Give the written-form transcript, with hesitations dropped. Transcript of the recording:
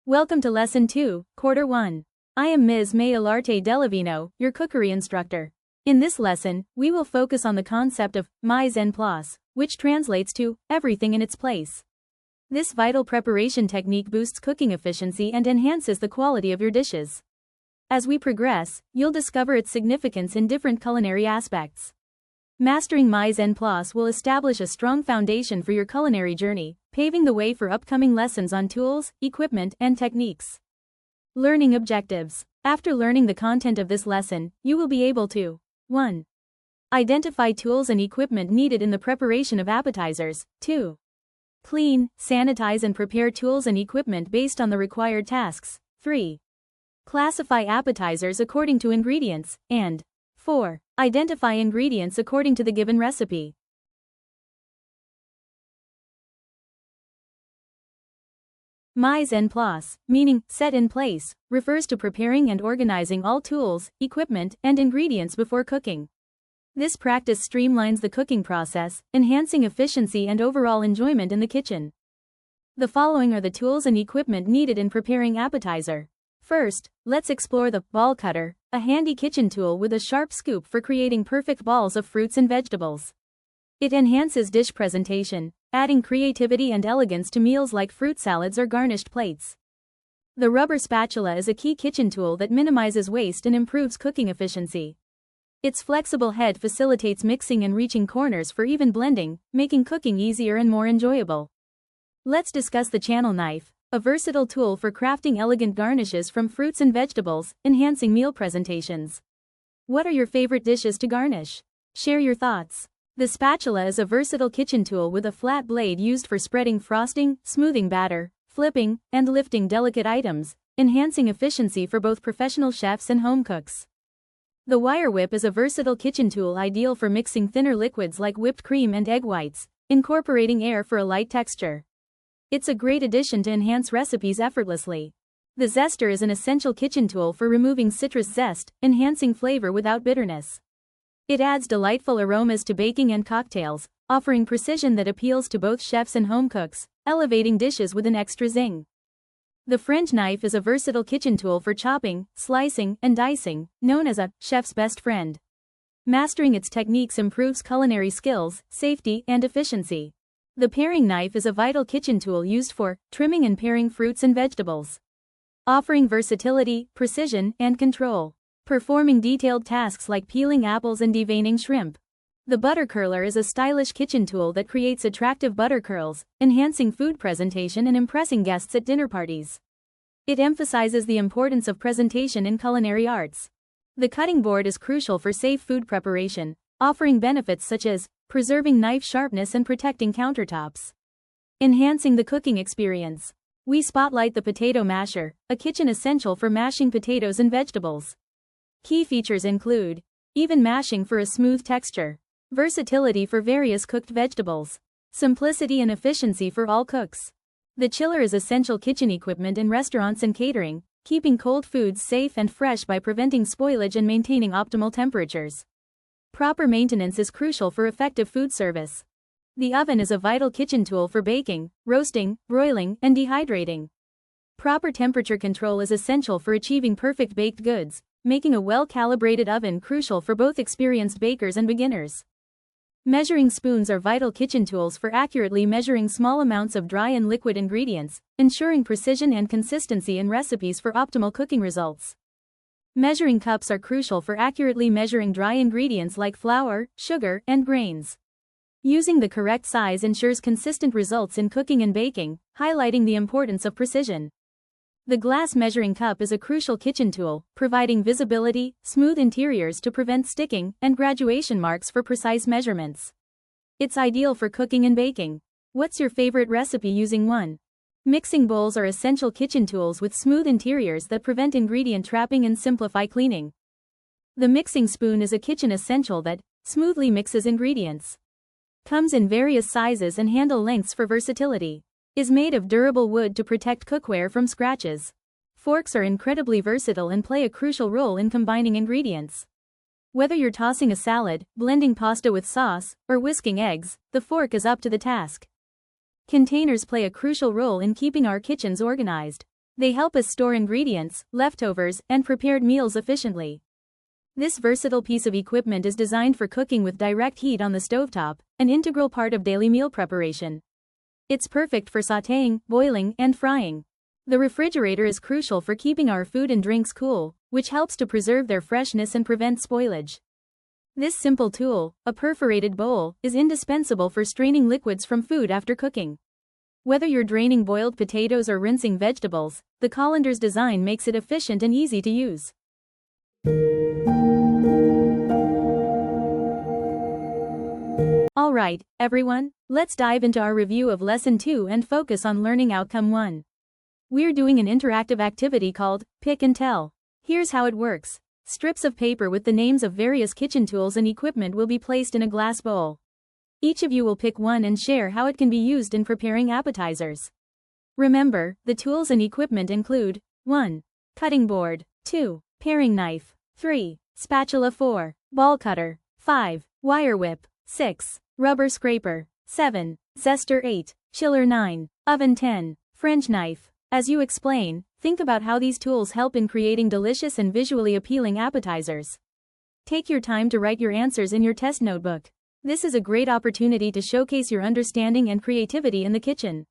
Welcome to Lesson 2, Quarter 1. I am Ms. May Ilarte Delavino, your cookery instructor. In this lesson, we will focus on the concept of mise en place, which translates to everything in its place. This vital preparation technique boosts cooking efficiency and enhances the quality of your dishes. As we progress, you'll discover its significance in different culinary aspects. Mastering mise en place will establish a strong foundation for your culinary journey, paving the way for upcoming lessons on tools, equipment, and techniques. Learning objectives. After learning the content of this lesson, you will be able to 1. Identify tools and equipment needed in the preparation of appetizers. 2. Clean, sanitize and prepare tools and equipment based on the required tasks. 3. Classify appetizers according to ingredients, and 4. Identify ingredients according to the given recipe. Mise en place, meaning set in place, refers to preparing and organizing all tools, equipment, and ingredients before cooking. This practice streamlines the cooking process, enhancing efficiency and overall enjoyment in the kitchen. The following are the tools and equipment needed in preparing appetizer. First, let's explore the ball cutter, a handy kitchen tool with a sharp scoop for creating perfect balls of fruits and vegetables. It enhances dish presentation, adding creativity and elegance to meals like fruit salads or garnished plates. The rubber spatula is a key kitchen tool that minimizes waste and improves cooking efficiency. Its flexible head facilitates mixing and reaching corners for even blending, making cooking easier and more enjoyable. Let's discuss the channel knife, a versatile tool for crafting elegant garnishes from fruits and vegetables, enhancing meal presentations. What are your favorite dishes to garnish? Share your thoughts. The spatula is a versatile kitchen tool with a flat blade used for spreading frosting, smoothing batter, flipping, and lifting delicate items, enhancing efficiency for both professional chefs and home cooks. The wire whip is a versatile kitchen tool ideal for mixing thinner liquids like whipped cream and egg whites, incorporating air for a light texture. It's a great addition to enhance recipes effortlessly. The zester is an essential kitchen tool for removing citrus zest, enhancing flavor without bitterness. It adds delightful aromas to baking and cocktails, offering precision that appeals to both chefs and home cooks, elevating dishes with an extra zing. The French knife is a versatile kitchen tool for chopping, slicing, and dicing, known as a chef's best friend. Mastering its techniques improves culinary skills, safety, and efficiency. The paring knife is a vital kitchen tool used for trimming and paring fruits and vegetables, offering versatility, precision, and control, performing detailed tasks like peeling apples and deveining shrimp. The butter curler is a stylish kitchen tool that creates attractive butter curls, enhancing food presentation and impressing guests at dinner parties. It emphasizes the importance of presentation in culinary arts. The cutting board is crucial for safe food preparation, offering benefits such as preserving knife sharpness and protecting countertops. Enhancing the cooking experience. We spotlight the potato masher, a kitchen essential for mashing potatoes and vegetables. Key features include even mashing for a smooth texture, versatility for various cooked vegetables, simplicity and efficiency for all cooks. The chiller is essential kitchen equipment in restaurants and catering, keeping cold foods safe and fresh by preventing spoilage and maintaining optimal temperatures. Proper maintenance is crucial for effective food service. The oven is a vital kitchen tool for baking, roasting, broiling, and dehydrating. Proper temperature control is essential for achieving perfect baked goods, making a well-calibrated oven crucial for both experienced bakers and beginners. Measuring spoons are vital kitchen tools for accurately measuring small amounts of dry and liquid ingredients, ensuring precision and consistency in recipes for optimal cooking results. Measuring cups are crucial for accurately measuring dry ingredients like flour, sugar, and grains. Using the correct size ensures consistent results in cooking and baking, highlighting the importance of precision. The glass measuring cup is a crucial kitchen tool, providing visibility, smooth interiors to prevent sticking, and graduation marks for precise measurements. It's ideal for cooking and baking. What's your favorite recipe using one? Mixing bowls are essential kitchen tools with smooth interiors that prevent ingredient trapping and simplify cleaning. The mixing spoon is a kitchen essential that smoothly mixes ingredients. Comes in various sizes and handle lengths for versatility. Is made of durable wood to protect cookware from scratches. Forks are incredibly versatile and play a crucial role in combining ingredients. Whether you're tossing a salad, blending pasta with sauce, or whisking eggs, the fork is up to the task. Containers play a crucial role in keeping our kitchens organized. They help us store ingredients, leftovers, and prepared meals efficiently. This versatile piece of equipment is designed for cooking with direct heat on the stovetop, an integral part of daily meal preparation. It's perfect for sautéing, boiling, and frying. The refrigerator is crucial for keeping our food and drinks cool, which helps to preserve their freshness and prevent spoilage. This simple tool, a perforated bowl, is indispensable for straining liquids from food after cooking. Whether you're draining boiled potatoes or rinsing vegetables, the colander's design makes it efficient and easy to use. Alright, everyone, let's dive into our review of Lesson 2 and focus on learning Outcome 1. We're doing an interactive activity called Pick and Tell. Here's how it works. Strips of paper with the names of various kitchen tools and equipment will be placed in a glass bowl. Each of you will pick one and share how it can be used in preparing appetizers. Remember, the tools and equipment include 1. Cutting board, 2. Paring knife, 3. Spatula, 4. Ball cutter, 5. Wire whip, 6. Rubber scraper, 7. Zester, 8. Chiller, 9. Oven, 10. French knife. As you explain, think about how these tools help in creating delicious and visually appealing appetizers. Take your time to write your answers in your test notebook. This is a great opportunity to showcase your understanding and creativity in the kitchen.